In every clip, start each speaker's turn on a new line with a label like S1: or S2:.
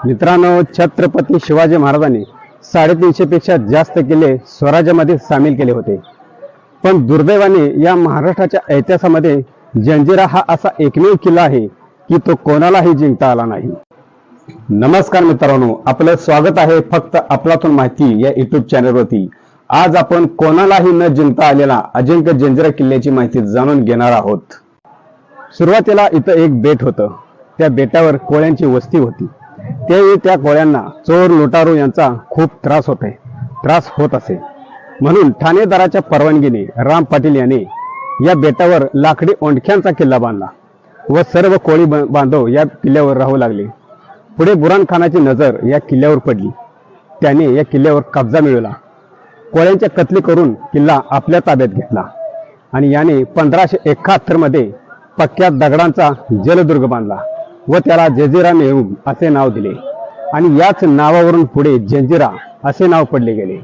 S1: मित्रांनो, छत्रपती शिवाजी महाराजांनी 350 पेक्षा जास्त किल्ले स्वराज्यामध्ये सामील केले होते। पण दुर्दैवाने या महाराष्ट्राच्या इतिहासामध्ये जंजिरा हा असा एकमेव किल्ला आहे की तो कोणालाही जिंकता आला नाही। नमस्कार मित्रांनो, आपलं स्वागत आहे फक्त आपलातून माहिती या YouTube चॅनलवरती। आज आपण कोणालाही न जिंकता आलेला अजिंक्य जंजिरा किल्ल्याची माहिती जाणून घेणार आहोत। सुरुवातीला इथं एक बेट होतं। त्या बेटावर कोळ्यांची वस्ती होती। त्यावेळी त्या कोळ्यांना चोर लुटारू यांचा खूप त्रास होत असे। म्हणून ठाणेदाराच्या परवानगीने राम पाटील यांनी या बेटावर लाकडी ओंडक्यांचा किल्ला बांधला व सर्व कोळी बांधव या किल्ल्यावर राहू लागले। पुढे बुरान खानाची नजर या किल्ल्यावर पडली। त्याने या किल्ल्यावर कब्जा मिळवला। कोळ्यांच्या कत्ली करून किल्ला आपल्या ताब्यात घेतला आणि याने 1571 मध्ये पक्क्या दगडांचा जलदुर्ग बांधला व त्याला जंजिरा मेहुण असे नाव दिले आणि याच नावावरून पुढे जंजिरा असे नाव पडले गेले।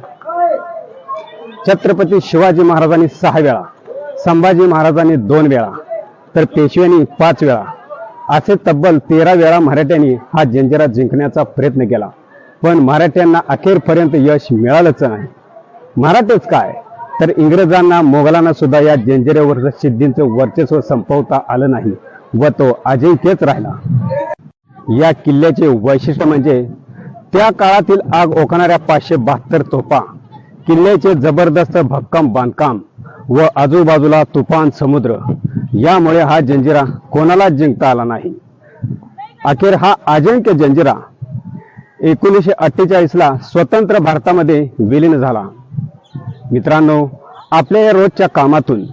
S1: छत्रपती शिवाजी महाराजांनी 6 वेळा, संभाजी महाराजांनी 2 वेळा तर पेशव्यांनी 5 वेळा असे तब्बल 13 वेळा मराठ्यांनी हा जंजिरा जिंकण्याचा प्रयत्न केला। पण मराठ्यांना अखेरपर्यंत यश मिळालंच नाही। मराठेच काय तर इंग्रजांना, मोगलांना सुद्धा या जंजिऱ्यावर सिद्धींचं वर्चस्व संपवता आलं नाही व तो अजिंक्यच राहिला। या किल्ल्याचे वैशिष्ट्य म्हणजे त्या काळातील आग ओकणाऱ्या 572 तोफा, किल्ल्याचे जबरदस्त भक्कम बांधकाम व आजूबाजूला तुफान समुद्र, यामुळे हा जंजिरा कोणाला जिंकता आला नाही। अखेर हा अजिंक्य जंजिरा 1948 ला स्वतंत्र भारतामध्ये विलीन झाला। मित्रांनो, आपल्या या रोजच्या कामातून,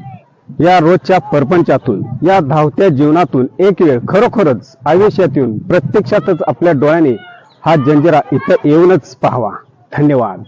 S1: या रोजच्या परपंचातून, या धावत्या जीवनातून एक वेळ खरोखरच आयुष्यात येऊन प्रत्यक्षातच आपल्या डोळ्याने हा जंजिरा इथं येऊनच पाहावा। धन्यवाद।